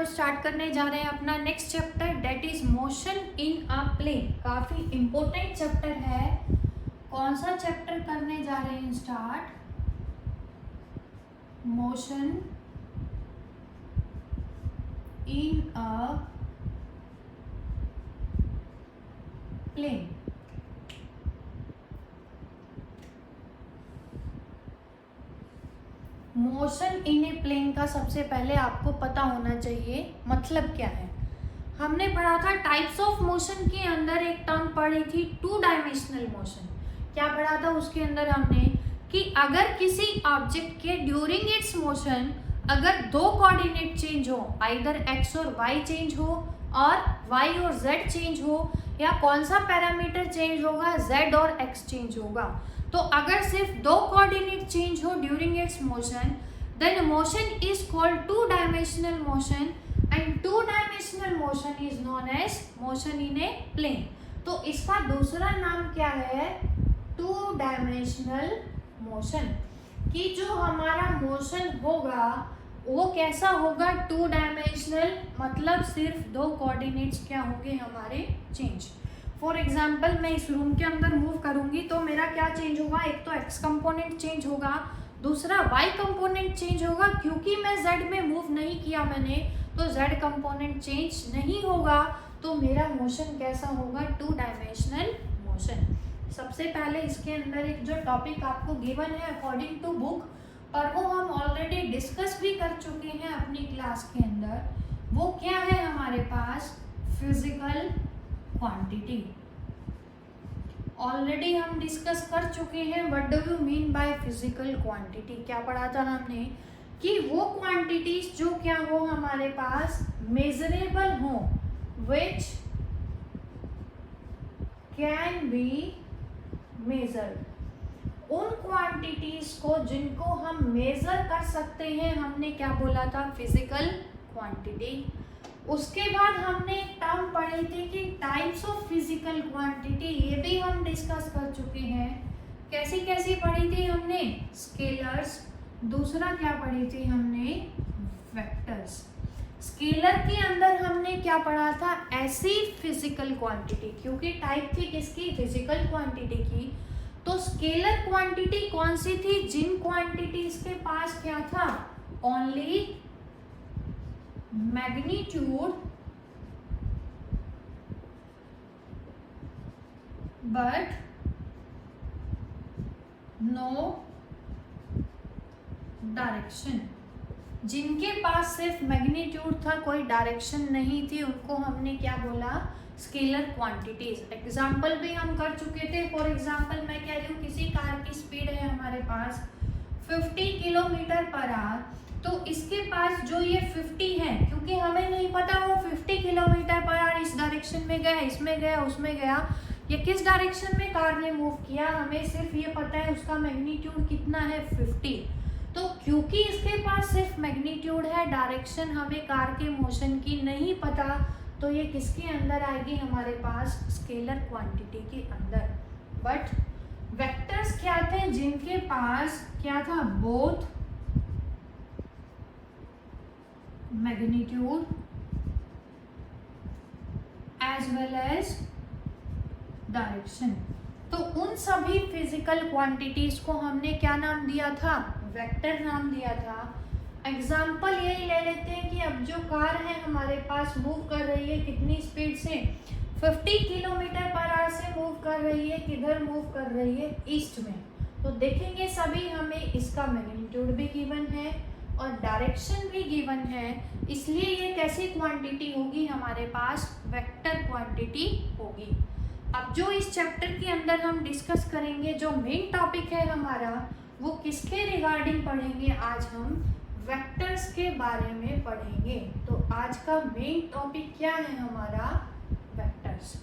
Start करने जा रहे हैं अपना next chapter, that is motion in a plane. काफी इंपॉर्टेंट चैप्टर है। कौन सा चैप्टर करने जा रहे हैं start? Motion in a plane. Motion in a plane का सबसे पहले आपको पता होना चाहिए मतलब क्या है। हमने पढ़ा था टाइप्स ऑफ मोशन के अंदर एक टर्म पढ़ी थी टू डायमेंशनल मोशन। क्या पढ़ा था उसके अंदर हमने कि अगर किसी ऑब्जेक्ट के ड्यूरिंग इट्स मोशन अगर दो कोऑर्डिनेट चेंज हो, आइदर एक्स और वाई चेंज हो और वाई और जेड चेंज हो, या कौन सा पैरामीटर चेंज होगा, जेड और एक्स चेंज होगा। तो अगर सिर्फ दो कोऑर्डिनेट चेंज हो during its motion, then motion is called two dimensional motion and two dimensional motion is known as motion in a plane. तो इसका दूसरा नाम क्या है? Two dimensional motion. कि जो हमारा मोशन होगा वो कैसा होगा? टू डायमेंशनल, मतलब सिर्फ दो कोऑर्डिनेट्स क्या होंगे हमारे? चेंज। फॉर एग्जाम्पल मैं इस रूम के अंदर मूव करूंगी तो मेरा क्या चेंज होगा? एक तो एक्स कंपोनेंट चेंज होगा, दूसरा वाई कंपोनेंट चेंज होगा। क्योंकि मैं जेड में मूव नहीं किया मैंने, तो जेड कंपोनेंट चेंज नहीं होगा, तो मेरा मोशन कैसा होगा? To dimensional motion. सबसे पहले इसके अंदर एक जो टॉपिक आपको गिवन है अकॉर्डिंग टू बुक, पर वो हम ऑलरेडी डिस्कस भी कर चुके हैं अपनी क्लास के अंदर। वो क्या है हमारे पास? Physical quantity. ऑलरेडी हम डिस्कस कर चुके हैं what do you mean by physical quantity. क्या पढ़ा था हमने? कि वो क्वांटिटीज जो क्या हो हमारे पास? मेजरेबल हो, विच कैन बी मेजर्ड। उन क्वांटिटीज को जिनको हम मेजर कर सकते हैं हमने क्या बोला था? Physical quantity. उसके बाद हमने एक टर्म पढ़ी थी कि टाइप्स ऑफ फिजिकल क्वांटिटी, ये भी हम डिस्कस कर चुके हैं। कैसी कैसी पढ़ी थी हमने? स्केलर्स। दूसरा क्या पढ़ी थी हमने? वेक्टर्स। स्केलर के अंदर हमने क्या पढ़ा था? ऐसी फिजिकल क्वांटिटी, क्योंकि टाइप थी किसकी? फिजिकल क्वांटिटी की। तो स्केलर क्वांटिटी कौन सी थी? जिन क्वांटिटीज के पास क्या था? Only magnitude but no direction. जिनके पास सिर्फ मैग्नीट्यूड था, कोई डायरेक्शन नहीं थी, उनको हमने क्या बोला? Scalar quantities. एग्जाम्पल भी हम कर चुके थे। फॉर एग्जाम्पल मैं कह रही हूँ किसी कार की स्पीड है हमारे पास 50 किलोमीटर पर आवर, तो इसके पास जो ये 50 है, क्योंकि हमें नहीं पता वो 50 किलोमीटर पर आवर इस डायरेक्शन में गया, इसमें गया, उसमें गया, ये किस डायरेक्शन में कार ने मूव किया, हमें सिर्फ ये पता है उसका मैग्नीट्यूड कितना है? 50। तो क्योंकि इसके पास सिर्फ मैग्नीट्यूड है, डायरेक्शन हमें कार के मोशन की नहीं पता, तो ये किसके अंदर आएगी हमारे पास? स्केलर क्वांटिटी के अंदर। बट वेक्टर्स क्या थे? जिनके पास क्या था? Both magnitude as well as direction. तो उन सभी फिजिकल क्वांटिटीज को हमने क्या नाम दिया था? वेक्टर नाम दिया था। एग्जाम्पल यही ले लेते हैं कि अब जो कार है हमारे पास मूव कर रही है कितनी स्पीड से? 50 किलोमीटर पर आवर से मूव कर रही है। किधर मूव कर रही है? ईस्ट में। तो देखेंगे सभी हमें इसका मैग्नीट्यूड भी गिवन है और डायरेक्शन भी गिवन है, इसलिए ये कैसी क्वांटिटी होगी हमारे पास? वेक्टर क्वांटिटी होगी। अब जो इस चैप्टर के अंदर हम डिस्कस करेंगे, जो मेन टॉपिक है हमारा, वो किसके रिगार्डिंग पढ़ेंगे? आज हम वेक्टर्स के बारे में पढ़ेंगे। तो आज का मेन टॉपिक क्या है हमारा? वेक्टर्स।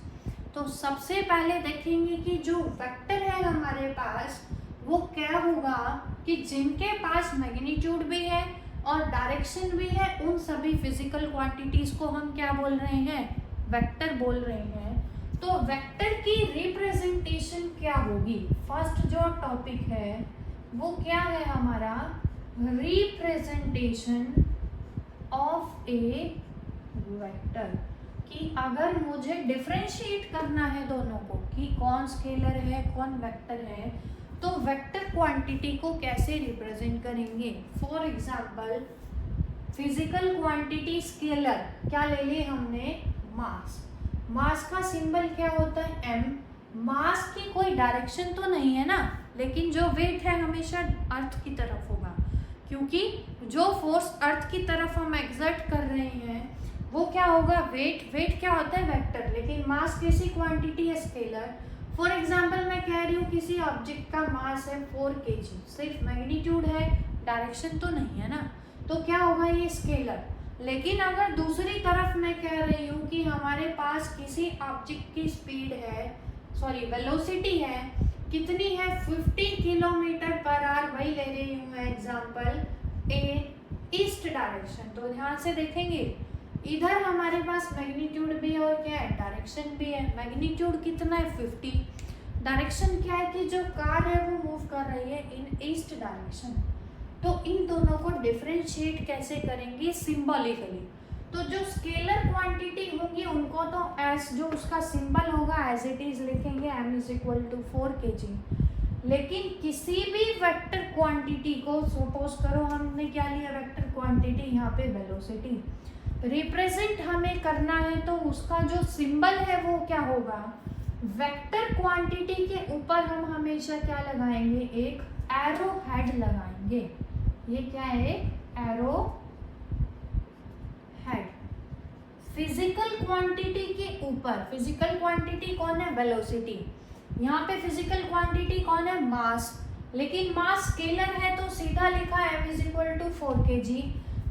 तो सबसे पहले देखेंगे कि जो वेक्टर है हमारे पास वो क्या होगा? कि जिनके पास मैग्नीट्यूड भी है और डायरेक्शन भी है, उन सभी फिजिकल क्वांटिटीज को हम क्या बोल रहे हैं? वेक्टर बोल रहे हैं। तो वेक्टर की रिप्रेजेंटेशन क्या होगी? फर्स्ट जो टॉपिक है वो क्या है हमारा? रिप्रेजेंटेशन ऑफ ए वेक्टर, कि अगर मुझे डिफरेंशिएट करना है दोनों को कि कौन स्केलर है कौन वेक्टर है, तो वेक्टर क्वांटिटी को कैसे रिप्रेजेंट करेंगे। For example physical quantity scalar क्या ले ली हमने, मास। मास का सिंबल क्या होता है, m। मास की कोई डायरेक्शन तो नहीं है ना, लेकिन जो वेट है हमेशा अर्थ की तरफ होगा, क्योंकि जो फोर्स अर्थ की तरफ हम एक्सर्ट कर रहे हैं वो क्या होगा, वेट। वेट क्या होता है, वेक्टर। लेकिन मास कैसी क्वांटिटी है, स्केलर। फॉर एग्जाम्पल मैं कह रही हूँ किसी ऑब्जेक्ट का मास है 4 kg, सिर्फ मैग्नीट्यूड है, डायरेक्शन तो नहीं है ना, तो क्या होगा, ये स्केलर। लेकिन अगर दूसरी तरफ मैं कह रही हूँ कि हमारे पास किसी ऑब्जेक्ट की स्पीड है, सॉरी वेलोसिटी है, कितनी है, 50 किलोमीटर पर आवर, वही ले रही हूँ मैं एग्जाम्पल ए ईस्ट डायरेक्शन। तो ध्यान से देखेंगे, इधर हमारे पास मैग्नीट्यूड भी है और क्या है, डायरेक्शन भी है। मैग्नीट्यूड कितना है, 50। डायरेक्शन क्या है कि जो कार है वो मूव कर रही है इन ईस्ट डायरेक्शन। तो इन दोनों को डिफरेंशिएट कैसे करेंगे, सिंबॉलिकली। तो जो स्केलर क्वांटिटी होंगी उनको तो एज जो उसका सिंबल होगा एज इट इज लिखेंगे, m = 4 kg। लेकिन किसी भी वेक्टर क्वांटिटी को, सपोज करो हमने क्या लिया, वेक्टर क्वांटिटी, यहाँ पे वेलोसिटी रिप्रेजेंट हमें करना है, तो उसका जो सिंबल है वो क्या होगा, वेक्टर क्वांटिटी के ऊपर हम हमेशा क्या लगाएंगे, एक एरो हेड लगाएंगे। ये क्या है, एरो हेड। फिजिकल क्वांटिटी के ऊपर, फिजिकल क्वांटिटी कौन है, वेलोसिटी। यहाँ पे फिजिकल क्वांटिटी कौन है, मास। लेकिन मास स्केलर है तो सीधा लिखा m = 4 kg।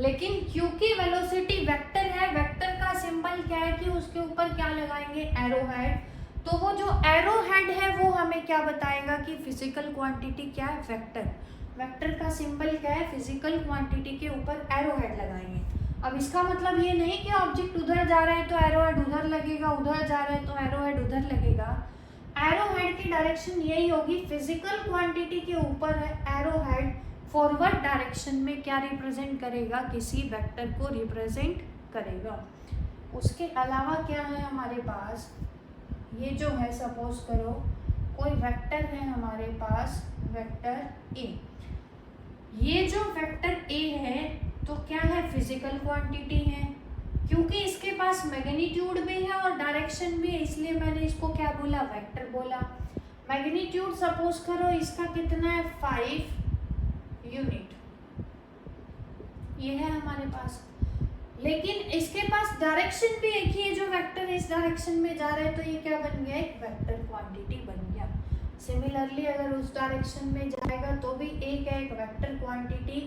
लेकिन क्योंकि वेलोसिटी वेक्टर है, वेक्टर का सिंबल क्या है कि उसके ऊपर क्या लगाएंगे, एरो हेड। तो वो जो एरो हेड है वो हमें क्या बताएगा कि फिजिकल क्वांटिटी क्या है, वेक्टर। वेक्टर का सिंबल क्या है, फिजिकल क्वांटिटी के ऊपर एरो हेड लगाएंगे। अब इसका मतलब ये नहीं कि ऑब्जेक्ट उधर जा रहा है तो एरो हेड उधर लगेगा, उधर जा रहा है तो एरो हेड उधर लगेगा। एरो हेड की डायरेक्शन यही होगी, फिजिकल क्वांटिटी के ऊपर है एरो हेड, फॉरवर्ड डायरेक्शन में क्या रिप्रेजेंट करेगा, किसी वेक्टर को रिप्रेजेंट करेगा। उसके अलावा क्या है हमारे पास, ये जो है सपोज करो कोई वेक्टर है हमारे पास, वेक्टर ए। ये जो वेक्टर ए है तो क्या है, फिजिकल क्वांटिटी है, क्योंकि इसके पास मैग्नीट्यूड भी है और डायरेक्शन भी है, इसलिए मैंने इसको क्या बोला, वेक्टर बोला। मैग्नीट्यूड सपोज करो इसका कितना है, 5 यूनिट, ये है हमारे पास। लेकिन इसके पास डायरेक्शन भी एक ही है, जो वेक्टर इस डायरेक्शन में जा रहा है, तो ये क्या बन गया, एक वेक्टर क्वांटिटी बन गया। सिमिलरली अगर उस डायरेक्शन में जाएगा तो भी एक वेक्टर क्वांटिटी।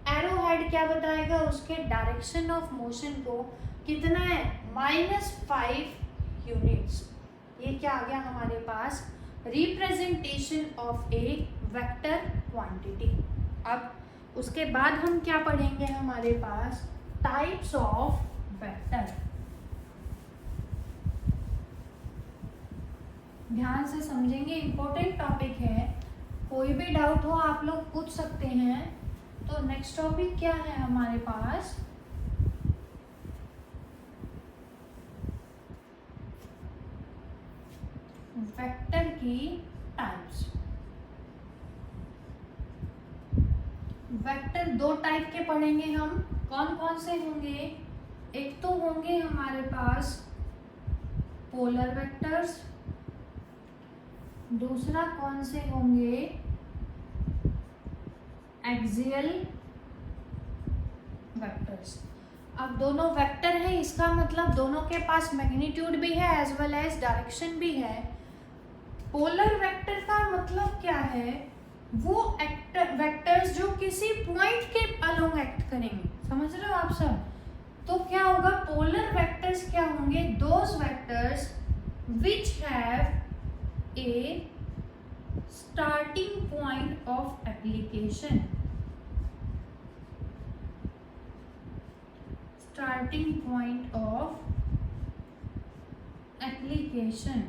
एरो हेड क्या बताएगा, उसके डायरेक्शन ऑफ मोशन को कितना है, -5 यूनिट्स। ये क्या आ गया हमारे पास, representation of a vector quantity. अब उसके बाद हम क्या पढ़ेंगे, हमारे पास टाइप्स ऑफ वेक्टर। ध्यान से समझेंगे, इंपॉर्टेंट टॉपिक है, कोई भी डाउट हो आप लोग पूछ सकते हैं। तो नेक्स्ट टॉपिक क्या है हमारे पास, वेक्टर की टाइप्स। वेक्टर दो टाइप के पढ़ेंगे हम, कौन कौन से होंगे, एक तो होंगे हमारे पास पोलर वेक्टर्स, दूसरा कौन से होंगे, एक्सियल वेक्टर्स। अब दोनों वेक्टर है, इसका मतलब दोनों के पास मैग्नीट्यूड भी है एज वेल एज डायरेक्शन भी है। पोलर वेक्टर का मतलब क्या है, वो वेक्टर्स जो किसी पॉइंट के अलोंग एक्ट करेंगे, समझ रहे हो आप सब। तो क्या होगा, पोलर वेक्टर्स क्या होंगे, those vectors which have a starting point of application, starting point of application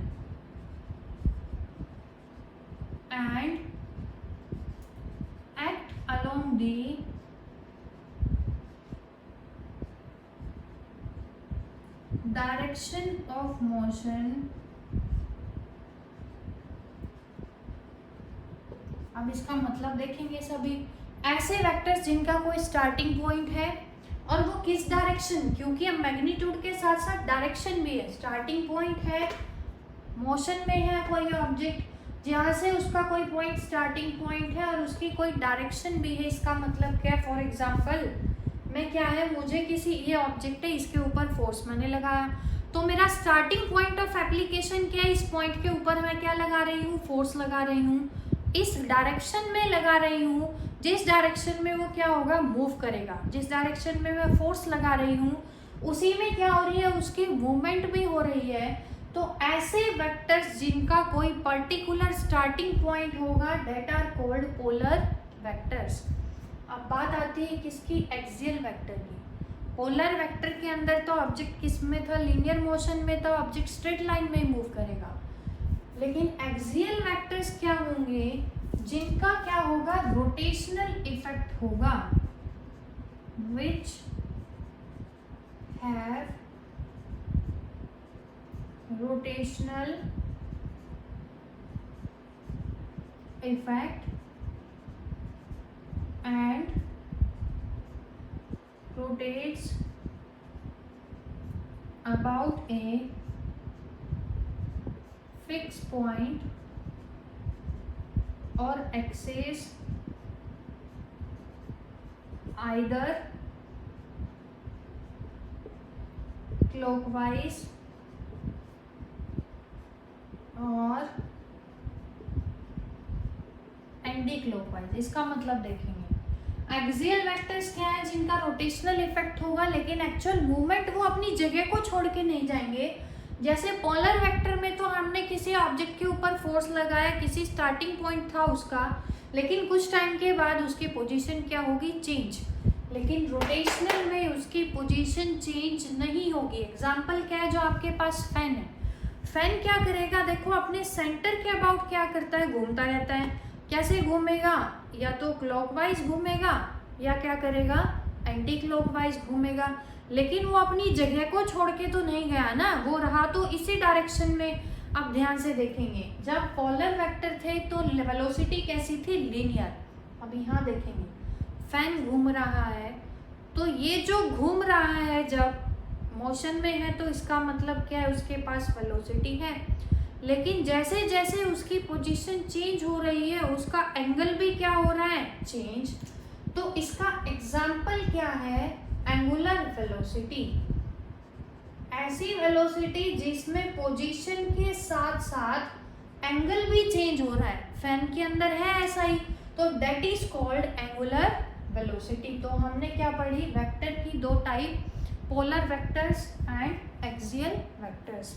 and act along the direction of motion, अब इसका मतलब देखेंगे सभी, ऐसे वेक्टर्स जिनका कोई स्टार्टिंग पॉइंट है और वो किस डायरेक्शन, क्योंकि अब मैग्नीट्यूड के साथ साथ डायरेक्शन भी है, स्टार्टिंग पॉइंट है, मोशन में है कोई ऑब्जेक्ट, जहाँ से उसका कोई पॉइंट स्टार्टिंग पॉइंट है और उसकी कोई डायरेक्शन भी है। इसका मतलब क्या है, फॉर एग्जांपल मैं क्या है, मुझे किसी, ये ऑब्जेक्ट है, इसके ऊपर फोर्स मैंने लगाया, तो मेरा स्टार्टिंग पॉइंट ऑफ एप्लीकेशन क्या है, इस पॉइंट के ऊपर मैं क्या लगा रही हूँ, फोर्स लगा रही हूँ, इस डायरेक्शन में लगा रही हूँ, जिस डायरेक्शन में वो क्या होगा, मूव करेगा, जिस डायरेक्शन में मैं फोर्स लगा रही हूँ उसी में क्या हो रही है, उसकी मूवमेंट भी हो रही है। तो ऐसे वेक्टर्स जिनका कोई पर्टिकुलर स्टार्टिंग पॉइंट होगा, that are called polar vectors. अब बात आती है किसकी, एक्सियल वेक्टर की। पोलर वेक्टर के अंदर तो ऑब्जेक्ट किस में था, लीनियर मोशन में, तो ऑब्जेक्ट स्ट्रेट लाइन में मूव करेगा। लेकिन एक्सियल वेक्टर्स क्या होंगे, जिनका क्या होगा, रोटेशनल इफेक्ट होगा, which have rotational effect and rotates about a fixed point or axis either clockwise और एंटी क्लॉकवाइज। इसका मतलब देखेंगे, एक्सियल वेक्टर्स क्या है, जिनका रोटेशनल इफेक्ट होगा लेकिन एक्चुअल मूवमेंट वो अपनी जगह को छोड़ के नहीं जाएंगे। जैसे पोलर वेक्टर में तो हमने किसी ऑब्जेक्ट के ऊपर फोर्स लगाया, किसी स्टार्टिंग पॉइंट था उसका, लेकिन कुछ टाइम के बाद उसकी पोजीशन क्या होगी, चेंज। लेकिन रोटेशनल में उसकी पोजीशन चेंज नहीं होगी। एग्जांपल क्या है, जो आपके पास फैन है, फैन क्या करेगा, देखो अपने सेंटर के अबाउट क्या करता है, घूमता रहता है। कैसे घूमेगा, या तो क्लॉकवाइज घूमेगा या क्या करेगा, एंटी क्लॉकवाइज घूमेगा, लेकिन वो अपनी जगह को छोड़ के तो नहीं गया ना, वो रहा तो इसी डायरेक्शन में। अब ध्यान से देखेंगे, जब पोलर वेक्टर थे तो वेलोसिटी कैसी थी, लीनियर। अब यहाँ देखेंगे, फैन घूम रहा है, तो ये जो घूम रहा है जब मोशन में है तो इसका मतलब क्या है, उसके पास वेलोसिटी है। लेकिन जैसे जैसे उसकी पोजीशन चेंज हो रही है उसका एंगल भी क्या हो रहा है, चेंज। तो इसका एग्जाम्पल क्या है, एंगुलर वेलोसिटी। ऐसी वेलोसिटी जिसमें पोजीशन के साथ साथ एंगल भी चेंज हो रहा है, फैन के अंदर है ऐसा ही, तो that is called angular velocity. तो हमने क्या पढ़ी, वेक्टर की दो type, polar vectors and axial vectors.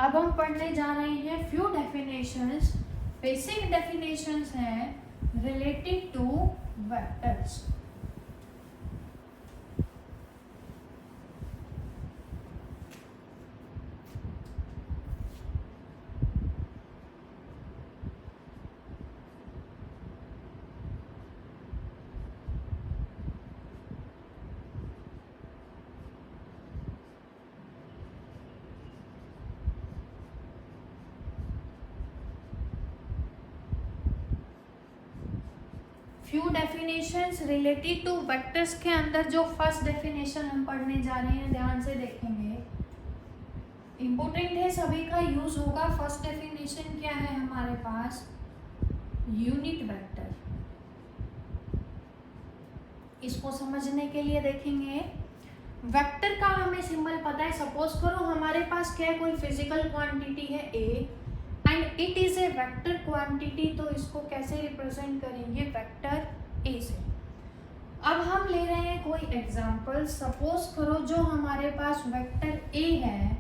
अब हम पढ़ने जा रहे हैं फ्यू डेफिनेशंस, बेसिक डेफिनेशंस हैं related two vectors. Few definitions related two vectors के अंदर जो फर्स्ट डेफिनेशन हम पढ़ने जा रहे हैं, ध्यान से देखेंगे, इम्पोर्टेंट है, सभी का यूज होगा। फर्स्ट डेफिनेशन क्या है हमारे पास, यूनिट वेक्टर। इसको समझने के लिए देखेंगे, वेक्टर का हमें सिंबल पता है। सपोज करो हमारे पास क्या है, कोई फिजिकल क्वांटिटी है A and it is a vector quantity, तो इसको कैसे रिप्रेजेंट करेंगे, वेक्टर ए से। अब हम ले रहे हैं कोई एग्जांपल, सपोज करो जो हमारे पास वेक्टर ए है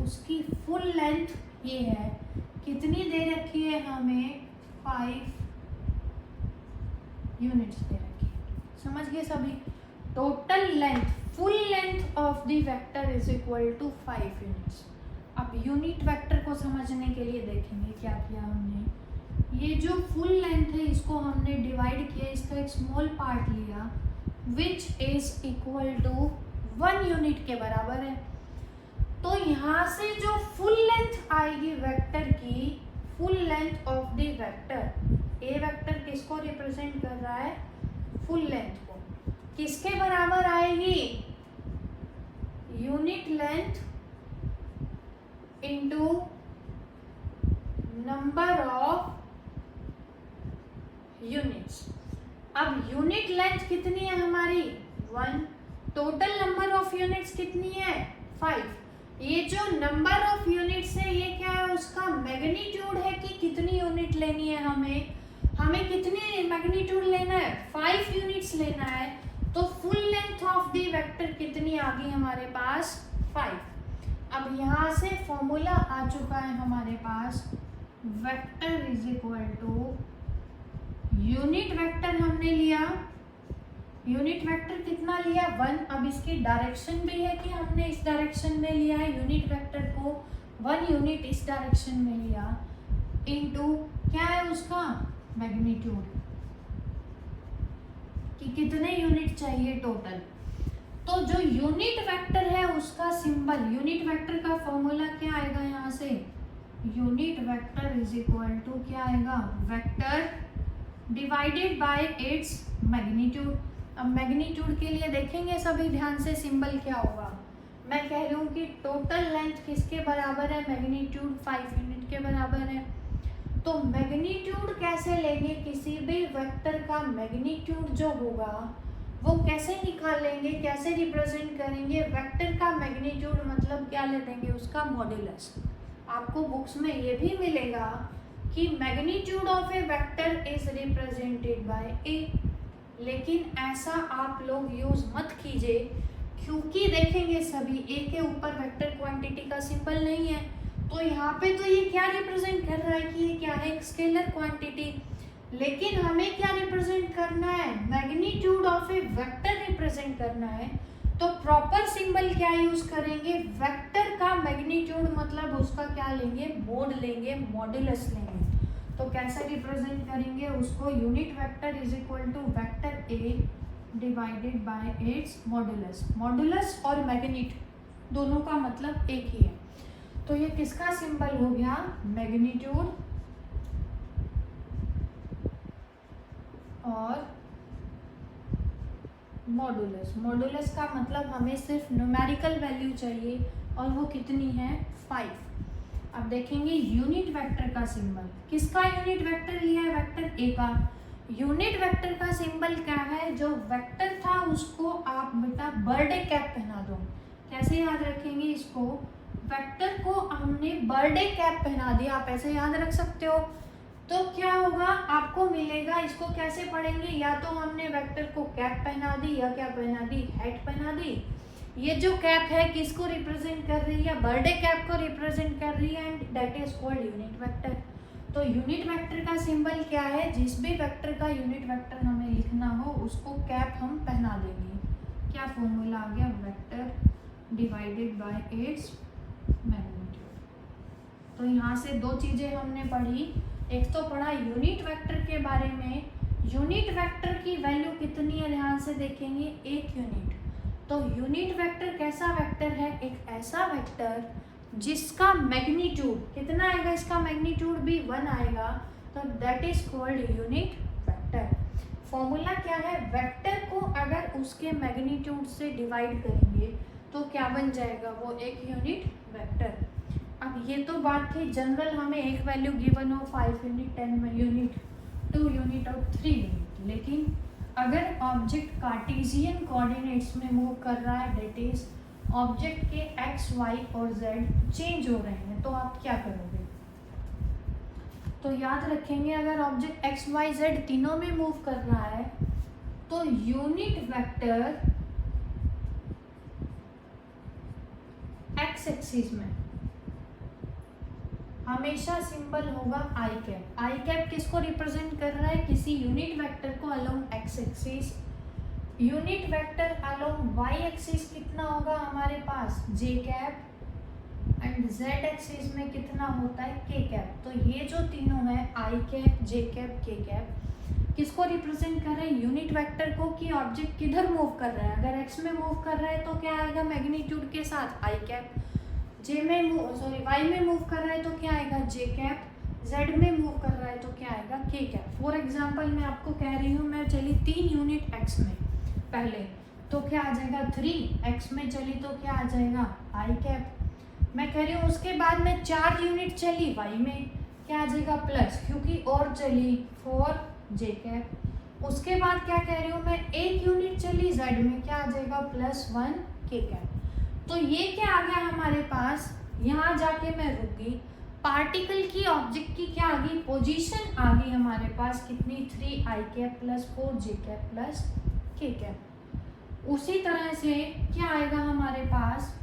उसकी फुल लेंथ ये है, कितनी दे रखी है हमें, 5 यूनिट्स दे रखी है। समझ गए सभी, total length, full length of the vector is equal to 5 units. अब यूनिट वेक्टर को समझने के लिए देखेंगे क्या किया हमने, ये जो फुल लेंथ है इसको हमने डिवाइड किया, इसका एक स्मॉल पार्ट लिया which is equal to 1 unit के बराबर है। तो यहाँ से जो फुल लेंथ आएगी वेक्टर की, full length of the vector, A vector किसको रिप्रेजेंट कर रहा है, फुल लेंथ को, किसके बराबर आएगी, unit length into number of units. अब यूनिट लेंथ कितनी है हमारी 1, टोटल नंबर ऑफ यूनिट्स कितनी है 5। ये जो नंबर ऑफ यूनिट्स है ये क्या है, उसका मैग्नीट्यूड है कि कितनी यूनिट लेनी है हमें कितनी मैग्नीट्यूड लेना है, 5 यूनिट्स लेना है। तो full length of the vector कितनी आ गई हमारे पास 5। अब यहाँ से फॉर्मूला आ चुका है हमारे पास, vector is equal to, unit vector हमने लिया, यूनिट वेक्टर कितना लिया 1। अब इसकी डायरेक्शन भी है कि हमने इस डायरेक्शन में लिया है, यूनिट वेक्टर को 1 यूनिट इस डायरेक्शन में लिया, इनटू क्या है उसका मैग्नीट्यूड, कि कितने यूनिट चाहिए टोटल। तो जो यूनिट वेक्टर है उसका सिंबल, यूनिट वेक्टर का फॉर्मूला क्या आएगा यहाँ से, unit vector is equal to क्या आएगा, vector divided by its magnitude. अब मैग्नीट्यूड के लिए देखेंगे सभी ध्यान से सिंबल क्या होगा। मैं कह रही हूँ कि टोटल लेंथ किसके बराबर है, मैग्नीट्यूड 5 यूनिट के बराबर है। तो मैग्नीट्यूड कैसे लेंगे, किसी भी वेक्टर का मैग्नीट्यूड जो होगा वो कैसे निकालेंगे, कैसे रिप्रेजेंट करेंगे, वेक्टर का मैग्नीट्यूड मतलब क्या ले देंगे, उसका मॉड्यूलस। आपको बुक्स में ये भी मिलेगा कि magnitude of a vector is represented by a, लेकिन ऐसा आप लोग यूज मत कीजिए, क्योंकि देखेंगे सभी ए के ऊपर वेक्टर क्वांटिटी का सिंबल नहीं है। तो यहाँ पे तो ये क्या रिप्रेजेंट कर रहा है कि ये क्या है, एक स्केलर क्वांटिटी, लेकिन हमें क्या रिप्रेजेंट करना है, magnitude of a vector represent करना है। तो प्रॉपर सिंबल क्या यूज करेंगे, वेक्टर का मैग्नीट्यूड मतलब उसका क्या लेंगे, मोड लेंगे, मॉड्यूलस लेंगे। तो कैसे रिप्रेजेंट करेंगे उसको, unit vector is equal to vector A divided by its modulus. Modulus और मैग्नीट्यूड दोनों का मतलब एक ही है। तो ये किसका सिंबल हो गया, मैग्नीट्यूड और मॉड्यूलस। मॉड्यूलस का मतलब हमें सिर्फ न्यूमेरिकल वैल्यू चाहिए और वो कितनी है 5। अब देखेंगे यूनिट वेक्टर का सिंबल, किसका यूनिट वेक्टर लिया है, वेक्टर ए का। यूनिट वेक्टर का सिंबल क्या है, जो वेक्टर था उसको आप बेटा बर्थडे कैप पहना दो। कैसे याद रखेंगे इसको, वेक्टर को हमने बर्थडे कैप पहना दिया, आप ऐसे याद रख सकते हो। तो क्या होगा, आपको मिलेगा, इसको कैसे पढ़ेंगे, या तो हमने वेक्टर को कैप पहना दी या क्या पहना दी, हैट पहना दी। ये जो कैप है किसको रिप्रेजेंट कर रही है, बर्थडे कैप को रिप्रेजेंट कर रही है, and that is called unit vector. तो यूनिट वेक्टर का सिंबल क्या है, जिस भी वेक्टर का यूनिट वेक्टर हमें लिखना हो उसको कैप हम पहना देंगे। क्या फॉर्मूला आ गया, vector divided by its magnitude. तो यहाँ से दो चीजें हमने पढ़ी, एक तो पढ़ा यूनिट वेक्टर के बारे में, यूनिट वेक्टर की वैल्यू कितनी है ध्यान से देखेंगे, 1 यूनिट। तो यूनिट वेक्टर कैसा वेक्टर है, एक ऐसा वेक्टर जिसका मैग्नीट्यूड कितना आएगा, इसका मैग्नीट्यूड भी 1 आएगा, तो that is called unit vector. Formula क्या है, वेक्टर को अगर उसके मैग्नीट्यूड से डिवाइड करेंगे तो क्या बन जाएगा, वो एक यूनिट वेक्टर। अब ये तो बात थी जनरल, हमें एक वैल्यू गिवन हो 5 यूनिट, 10 यूनिट, 2 यूनिट और 3 यूनिट। लेकिन अगर ऑब्जेक्ट कार्टेशियन कोऑर्डिनेट्स में मूव कर रहा है, दैट इज ऑब्जेक्ट के x, y और z चेंज हो रहे हैं, तो आप क्या करोगे। तो याद रखेंगे, अगर ऑब्जेक्ट x, y, z तीनों में मूव कर रहा है तो यूनिट वेक्टर x एक्सिस में हमेशा सिंबल होगा आई कैप। आई कैप किसको रिप्रेजेंट कर रहा है, किसी यूनिट वेक्टर को along X axis. Unit vector along Y axis कितना होगा हमारे पास, J cap, and Z axis में कितना होता है, के कैप। तो ये जो तीनों है आई कैप, जे कैप, के कैप, किसको रिप्रेजेंट कर रहे हैं, यूनिट वेक्टर को, कि ऑब्जेक्ट किधर मूव कर रहा है। अगर एक्स में मूव कर रहा है तो क्या आएगा, मैग्नीट्यूड के साथ आई कैप, वाई में मूव कर रहा है तो क्या आएगा जे कैप, जेड में मूव कर रहा है तो क्या आएगा के कैप। फॉर एग्जाम्पल मैं आपको कह रही हूँ, मैं चली 3 यूनिट एक्स में पहले तो क्या आ जाएगा 3, एक्स में चली तो क्या आ जाएगा आई कैप। मैं कह रही हूँ उसके बाद में 4 यूनिट चली वाई में, क्या आ जाएगा प्लस, क्योंकि और चली 4 जे कैप। उसके बाद क्या कह रही हूँ मैं 1 यूनिट चली जेड में, क्या आ जाएगा +1 के कैप। तो ये क्या आ गया हमारे पास, यहाँ जाके मैं रुक गई, पार्टिकल की ऑब्जेक्ट की क्या आ गई पोजीशन आ गई हमारे पास कितनी 3 आई कैप + 4 जे कैप + के कैप। उसी तरह से क्या आएगा हमारे पास,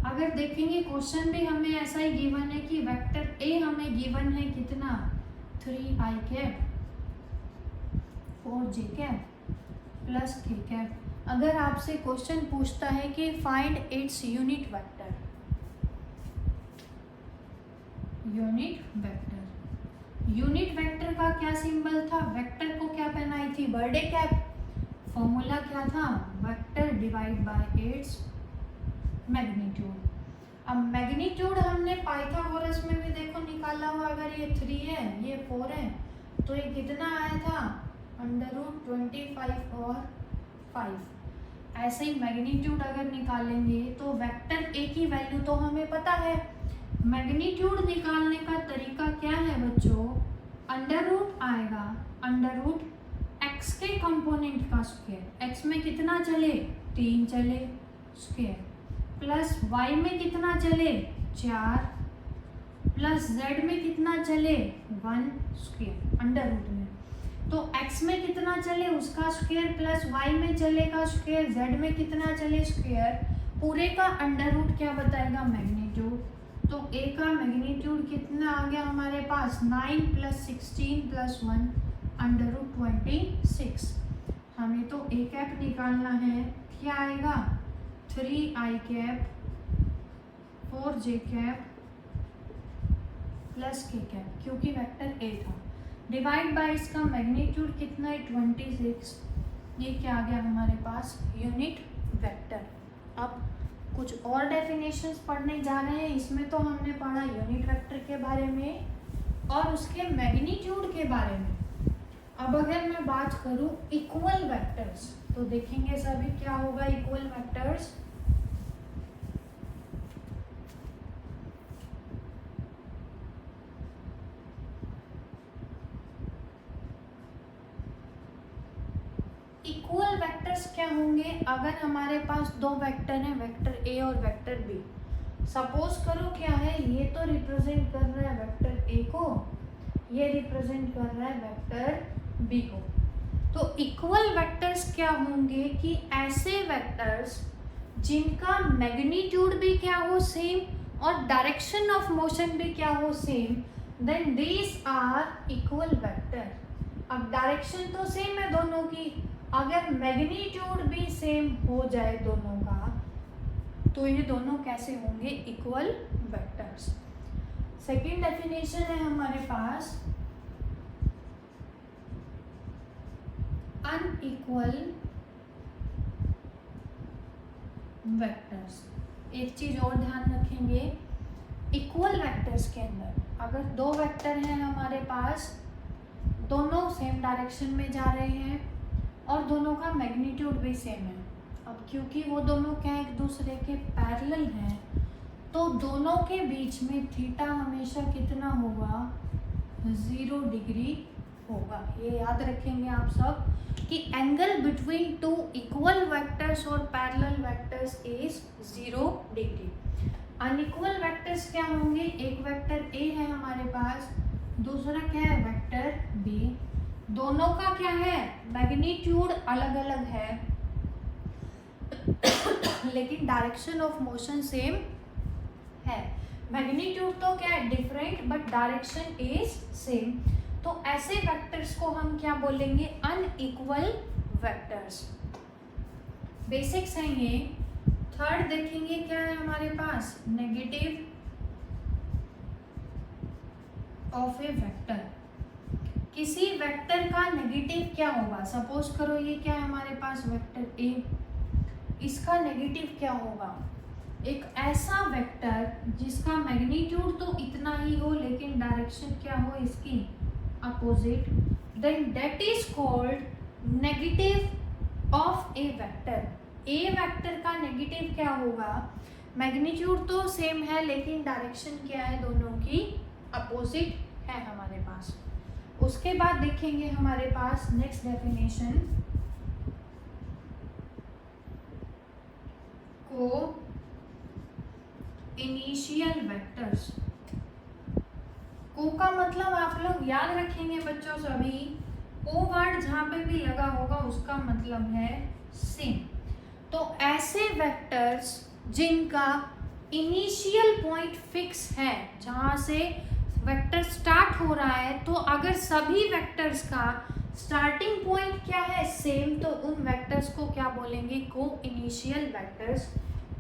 अगर देखेंगे क्वेश्चन भी हमें ऐसा ही गिवन है कि वेक्टर ए हमें गिवन है कितना 3 आई कैप 4 जे कैप + के कैप। अगर आपसे क्वेश्चन पूछता है कि find its unit vector, unit vector का क्या सिंबल था, वेक्टर को क्या पहनाई थी बर्थडे कैप, फॉर्मूला क्या था vector divide by its magnitude. अब मैग्नीट्यूड हमने पाइथागोरस में भी देखो निकाला हुआ, अगर ये 3 है ये 4 है तो ये कितना आया था √25 और 5। ऐसे ही मैग्नीट्यूड अगर निकालेंगे तो वेक्टर ए की वैल्यू तो हमें पता है, मैग्नीट्यूड निकालने का तरीका क्या है बच्चों, √ आएगा √x के कंपोनेंट का स्क्वायर, x में कितना चले 3 चले स्क्वायर, प्लस y में कितना चले 4, प्लस z में कितना चले 1 स्क्वायर √ में। तो x में कितना चले उसका स्क्वायर, प्लस y में चलेगा स्क्वायर, z में कितना चले स्क्वायर, पूरे का √ क्या बताएगा मैग्नीट्यूड। तो a का मैग्नीट्यूड कितना आ गया हमारे पास 9 + 16 + 1 √26। हमें तो a कैप निकालना है, क्या आएगा 3 आई कैप 4 जे कैप + के कैप, क्योंकि वेक्टर a था, डिवाइड बाय इसका मैग्नीट्यूड कितना है 26। ये क्या आ गया हमारे पास यूनिट वेक्टर। अब कुछ और डेफिनेशंस पढ़ने जा रहे हैं, इसमें तो हमने पढ़ा यूनिट वेक्टर के बारे में और उसके मैग्नीट्यूड के बारे में। अब अगर मैं बात करूं इक्वल वेक्टर्स तो देखेंगे सभी क्या होगा इक्वल वेक्टर्स। इक्वल वेक्टर्स क्या होंगे, अगर हमारे पास 2 वेक्टर हैं वेक्टर ए और वेक्टर बी, सपोज करो क्या है ये तो रिप्रेजेंट कर रहा है वेक्टर ए को, ये रिप्रेजेंट कर रहा है वेक्टर बी को। तो इक्वल वेक्टर्स क्या होंगे कि ऐसे वेक्टर्स जिनका मैग्नीट्यूड भी क्या हो सेम और डायरेक्शन ऑफ मोशन भी क्या हो same, then these are equal vector. अब डायरेक्शन तो सेम है दोनों की, अगर मैग्नीट्यूड भी सेम हो जाए दोनों का तो ये दोनों कैसे होंगे इक्वल वेक्टर्स। सेकेंड डेफिनेशन है हमारे पास अनइक्वल वेक्टर्स। एक चीज और ध्यान रखेंगे, इक्वल वेक्टर्स के अंदर अगर 2 वेक्टर हैं हमारे पास, दोनों सेम डायरेक्शन में जा रहे हैं और दोनों का मैग्नीट्यूड भी सेम है, अब क्योंकि वो दोनों क्या एक दूसरे के पैरेलल हैं तो दोनों के बीच में थीटा हमेशा कितना होगा 0 डिग्री होगा। ये याद रखेंगे आप सब कि एंगल बिटवीन 2 इक्वल वेक्टर्स और parallel vectors is 0 degree. Unequal vectors क्या होंगे, एक वेक्टर ए है हमारे पास, दूसरा क्या है वेक्टर बी, दोनों का क्या है मैग्नीट्यूड अलग अलग है लेकिन डायरेक्शन ऑफ मोशन सेम है। मैग्नीट्यूड तो क्या है different but direction is same. तो ऐसे वेक्टर्स को हम क्या बोलेंगे अनइक्वल वेक्टर्स। बेसिक्स हैं ये। थर्ड देखेंगे क्या है हमारे पास नेगेटिव ऑफ ए वेक्टर। किसी वेक्टर का नेगेटिव क्या होगा, सपोज करो ये क्या है हमारे पास वेक्टर ए, इसका नेगेटिव क्या होगा, एक ऐसा वेक्टर जिसका मैग्नीट्यूड तो इतना ही हो लेकिन डायरेक्शन क्या हो इसकी opposite, then that is called negative of a vector. A vector का नेगेटिव क्या होगा, मैग्नीट्यूड तो सेम है लेकिन डायरेक्शन क्या है, दोनों की अपोजिट है हमारे पास। उसके बाद देखेंगे हमारे पास नेक्स्ट डेफिनेशन को इनिशियल वेक्टर्स। को का मतलब आप लोग याद रखेंगे बच्चों सभी, ओ वर्ड जहां पे भी लगा होगा उसका मतलब है सेम। तो ऐसे वेक्टर्स जिनका इनिशियल पॉइंट फिक्स है, जहां से वेक्टर स्टार्ट हो रहा है, तो अगर सभी वेक्टर्स का स्टार्टिंग पॉइंट क्या है सेम, तो उन वेक्टर्स को क्या बोलेंगे, को initial vectors.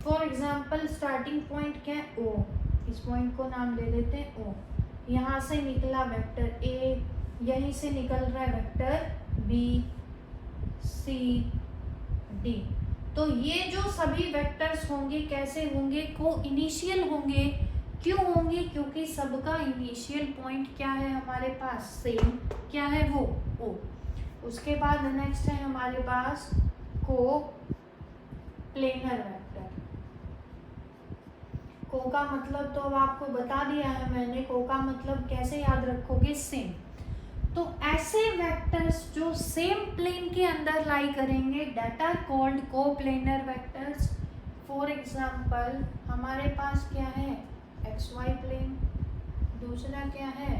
For example starting point क्या है, ओ, इस पॉइंट को नाम दे देते हैं ओ। यहाँ से निकला वेक्टर ए, यहीं से निकल रहा है वेक्टर बी सी डी। तो ये जो सभी वेक्टर्स होंगे कैसे होंगे, को इनिशियल होंगे। क्यों होंगे, क्योंकि सबका इनिशियल पॉइंट क्या है हमारे पास सेम, क्या है वो ओ। उसके बाद नेक्स्ट है हमारे पास को प्लेनर वेक्टर। को का मतलब तो अब आपको बता दिया है मैंने, को का मतलब कैसे याद रखोगे, सेम। तो ऐसे वेक्टर्स जो सेम प्लेन के अंदर लाई करेंगे दैट आर कॉल्ड को प्लेनर वेक्टर्स। फॉर एग्जाम्पल हमारे पास क्या है, एक्स वाई प्लेन, दूसरा क्या है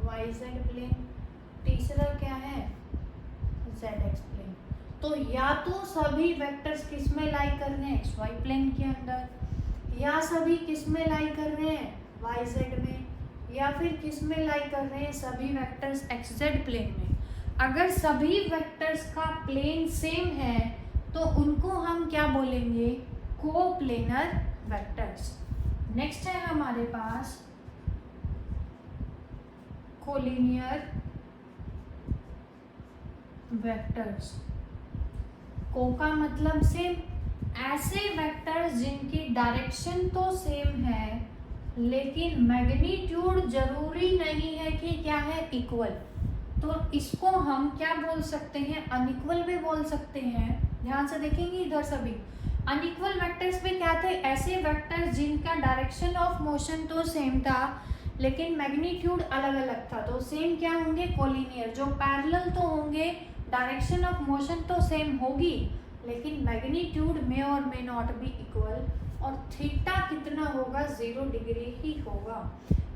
वाई जेड प्लेन, तीसरा क्या है जेड एक्स प्लेन। तो या तो सभी वेक्टर्स किस में लाई कर रहे हैं, एक्स वाई प्लेन के अंदर, या सभी किस में लाई कर रहे हैं, वाई जेड में, या फिर किस में लाई कर रहे हैं, सभी वेक्टर्स एक्स जेड प्लेन में। अगर सभी वेक्टर्स का प्लेन सेम है तो उनको हम क्या बोलेंगे, को प्लेनर वेक्टर्स। नेक्स्ट है हमारे पास कोलिनियर वेक्टर्स। को का मतलब सेम, ऐसे वेक्टर्स जिनकी डायरेक्शन तो सेम है लेकिन मैग्नीट्यूड जरूरी नहीं है कि क्या है, इक्वल। तो इसको हम क्या बोल सकते हैं, अनइक्वल भी बोल सकते हैं। ध्यान से देखेंगे इधर सभी अनइक्वल वेक्टर्स में क्या थे, ऐसे वेक्टर्स जिनका डायरेक्शन ऑफ मोशन तो सेम था लेकिन मैग्नीट्यूड अलग अलग था, तो सेम क्या होंगे, कोलिनियर। जो पैरेलल तो होंगे, डायरेक्शन ऑफ मोशन तो सेम होगी लेकिन मैग्नीट्यूड में और मे नॉट बी इक्वल, और थीटा कितना होगा, 0 डिग्री ही होगा।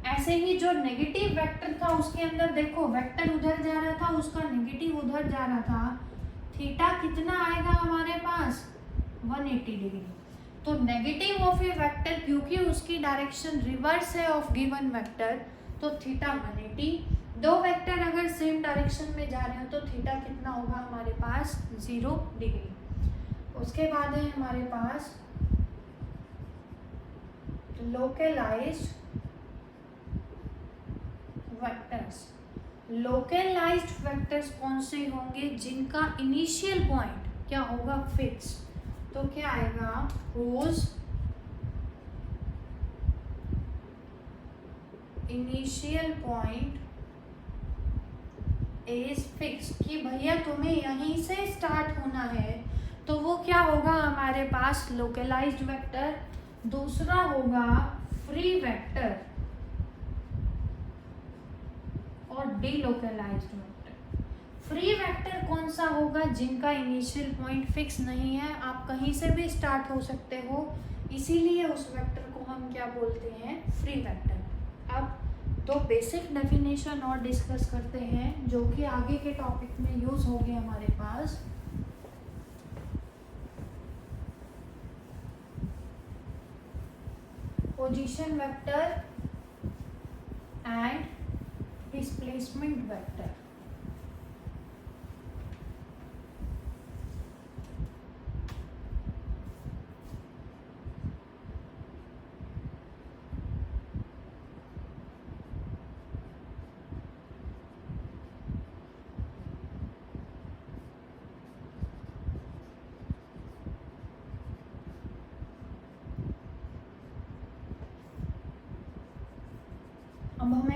ऐसे ही जो नेगेटिव वेक्टर था उसके अंदर देखो, वेक्टर उधर जा रहा था, उसका नेगेटिव उधर जा रहा था, थीटा कितना आएगा हमारे पास, 180 डिग्री। तो नेगेटिव ऑफ ए वेक्टर क्योंकि उसकी डायरेक्शन रिवर्स है ऑफ गिवन वेक्टर, तो थीटा 180। दो वेक्टर अगर सेम डायरेक्शन में जा रहे हो तो थीटा कितना होगा हमारे पास, 0 डिग्री। उसके बाद है हमारे पास लोकलाइज्ड वेक्टर्स। लोकलाइज्ड वेक्टर्स कौन से होंगे, जिनका इनिशियल पॉइंट क्या होगा, फिक्स। तो क्या आएगा, whose initial point is fix, कि भैया तुम्हें यहीं से स्टार्ट होना है, तो वो क्या होगा हमारे पास, लोकलाइज्ड वेक्टर। दूसरा होगा फ्री वेक्टर और डीलोकलाइज्ड वेक्टर। फ्री वेक्टर कौन सा होगा, जिनका इनिशियल पॉइंट फिक्स नहीं है, आप कहीं से भी स्टार्ट हो सकते हो, इसीलिए उस वेक्टर को हम क्या बोलते हैं, फ्री वेक्टर। अब तो बेसिक डेफिनेशन और डिस्कस करते हैं जो कि आगे के टॉपिक में यूज होगी हमारे पास। Position vector and displacement vector.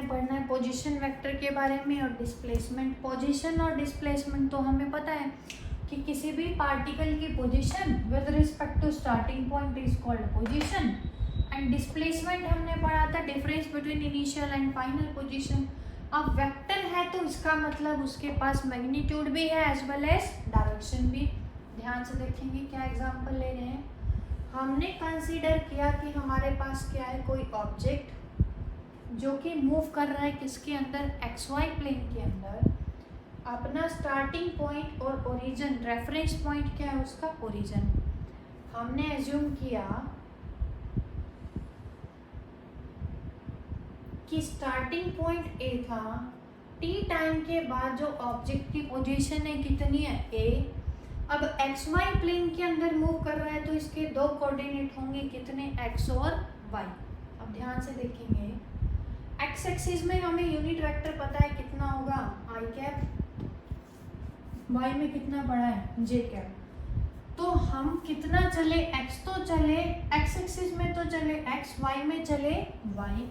पढ़ना है पोजीशन वेक्टर के बारे में और डिस्प्लेसमेंट। पोजीशन और डिस्प्लेसमेंट तो हमें पता है कि किसी भी पार्टिकल की position with respect to starting point is called position, and displacement हमने पढ़ा था difference between initial and final position. अब वेक्टर है तो इसका मतलब उसके पास मैग्नीट्यूड भी है एज वेल एज डायरेक्शन भी। ध्यान से देखेंगे क्या एग्जांपल ले रहे हैं। हमने कंसीडर किया कि हमारे पास क्या है, कोई ऑब्जेक्ट जो कि मूव कर रहा है किसके अंदर, एक्स वाई प्लेन के अंदर। अपना स्टार्टिंग पॉइंट और ओरिजिन, रेफरेंस पॉइंट क्या है उसका, ओरिजिन। हमने एज्यूम किया कि स्टार्टिंग पॉइंट ए था, टी टाइम के बाद जो ऑब्जेक्ट की पोजीशन है कितनी है, ए। अब एक्स वाई प्लेन के अंदर मूव कर रहा है तो इसके दो कोऑर्डिनेट होंगे कितने, एक्स और वाई। अब ध्यान से देखेंगे, एक्स एक्सिस में हमें यूनिट वेक्टर पता है कितना होगा, आई कैप, वाई में कितना बड़ा है, जे कैप। तो हम कितना चले, एक्स तो चले, एक्स एक्सिस में तो चले एक्स, वाई में चले वाई,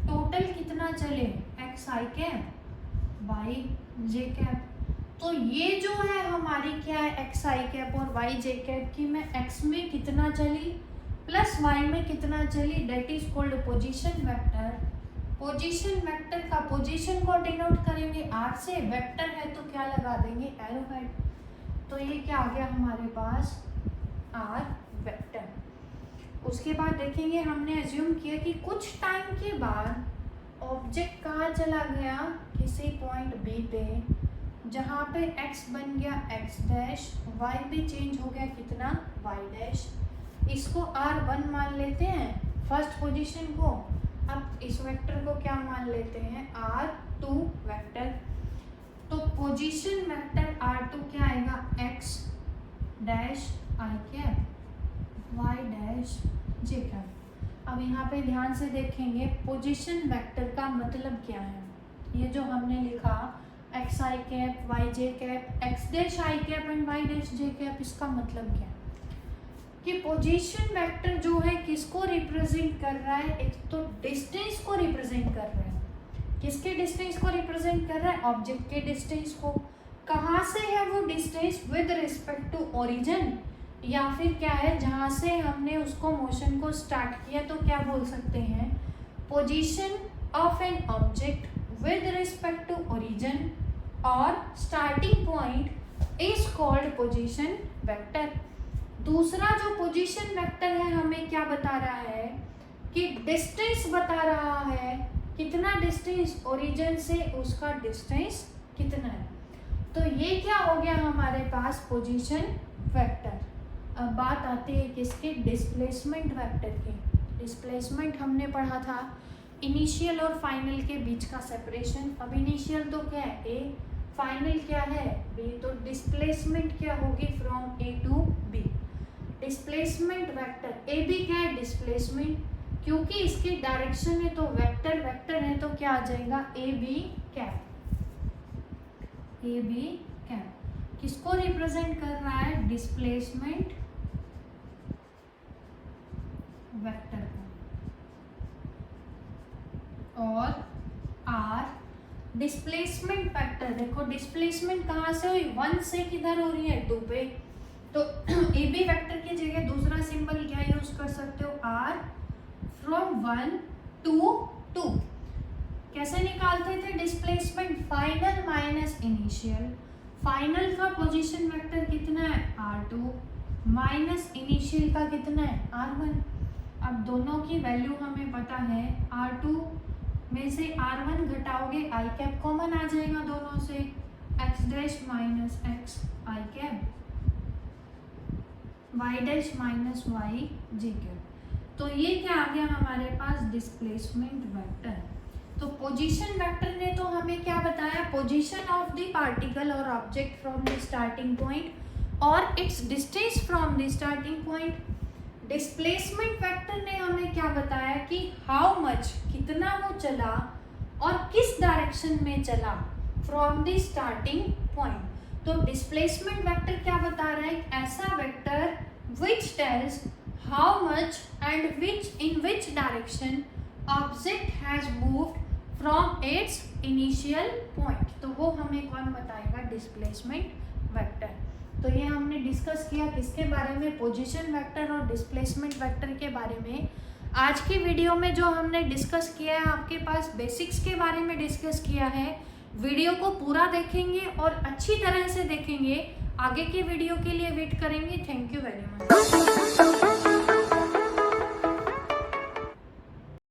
टोटल कितना चले, एक्स आई कैप, वाई जे कैप। तो ये जो है हमारी क्या है, एक्स आई कैप और वाई जे कैप की मैं एक्स में कितना चली प्लस वाई में कितना चली, that is called position vector. Position vector का पोजीशन को डिनोट करेंगे आर से, वेक्टर है तो क्या लगा देंगे, एरो हेड। तो ये क्या आ गया हमारे पास, आर वेक्टर। उसके बाद देखेंगे हमने एज्यूम किया कि कुछ टाइम के बाद ऑब्जेक्ट कहाँ चला गया, किसी पॉइंट बी पे, जहाँ पे x बन गया x डैश, y भी चेंज हो गया कितना, y डैश। इसको R1 मान लेते हैं फर्स्ट पोजीशन को। अब इस वेक्टर को क्या मान लेते हैं, R2 वेक्टर। तो पोजीशन वेक्टर R2 क्या आएगा, x dash I cap, y dash J cap. अब यहाँ पे ध्यान से देखेंगे पोजीशन वेक्टर का मतलब क्या है। ये जो हमने लिखा X I cap, Y J cap, X dash I cap and Y dash J cap, इसका मतलब क्या है कि पोजीशन वेक्टर जो है किसको रिप्रेजेंट कर रहा है, एक तो डिस्टेंस को रिप्रेजेंट कर रहा है। किसके डिस्टेंस को रिप्रेजेंट कर रहा है, ऑब्जेक्ट के डिस्टेंस को। कहाँ से है वो distance, with respect to origin, या फिर क्या है जहाँ से हमने उसको मोशन को स्टार्ट किया, तो क्या बोल सकते हैं, position of an object with respect to origin और starting point is called position vector. दूसरा जो पोजीशन वेक्टर है हमें क्या बता रहा है कि डिस्टेंस बता रहा है, कितना डिस्टेंस ओरिजिन से उसका डिस्टेंस कितना है। तो ये क्या हो गया हमारे पास पोजीशन वेक्टर। अब बात आती है किसके, डिस्प्लेसमेंट वेक्टर की। डिस्प्लेसमेंट हमने पढ़ा था इनिशियल और फाइनल के बीच का सेपरेशन। अब इनिशियल तो क्या है, ए, फाइनल क्या है, बी। तो डिस्प्लेसमेंट क्या होगी, from A to B. Displacement vector A B क्या है, डिस्प्लेसमेंट, क्योंकि इसकी डायरेक्शन है तो वेक्टर, वेक्टर है तो क्या आ जाएगा, A B cap. A B cap किसको रिप्रेजेंट कर रहा है, डिस्प्लेसमेंट वेक्टर को। और आर डिस्प्लेसमेंट वेक्टर, देखो डिस्प्लेसमेंट कहाँ से हुई, 1 से किधर हो रही है, 2 पे। तो ए बी वेक्टर की जगह दूसरा सिंबल क्या यूज कर सकते हो, आर फ्रॉम 1 to 2। कैसे निकालते थे displacement, final minus initial. Final का पोजीशन वेक्टर कितना है, R2 माइनस इनिशियल का कितना है, R1। अब दोनों की वैल्यू हमें पता है, R2 में से R1 घटाओगे आई कैप कॉमन आ जाएगा दोनों से, x डैश माइनस एक्स आई cap, y dash minus y जे कैप। तो ये क्या आ गया हमारे पास, डिस्प्लेसमेंट वेक्टर। तो पोजीशन वेक्टर ने तो हमें क्या बताया, पोजीशन ऑफ द पार्टिकल और object from the starting point और its distance from the starting point. Displacement vector ने हमें क्या बताया कि हाउ मच, कितना वो चला और किस डायरेक्शन में चला फ्रॉम द स्टार्टिंग पॉइंट। तो डिस्प्लेसमेंट वेक्टर क्या बता रहा है, एक ऐसा vector which tells how much and in which direction object has moved from its initial point. तो वो हमें कौन बताएगा? Displacement vector. तो ये हमने डिस्कस किया किसके बारे में? पोजीशन वेक्टर और डिस्प्लेसमेंट वेक्टर के बारे में। आज की वीडियो में जो हमने डिस्कस किया है, आपके पास बेसिक्स के बारे में डिस्कस किया है। वीडियो को पूरा देखेंगे और अच्छी तरह से देखेंगे। आगे के वीडियो के लिए वेट करेंगे। Thank you very much.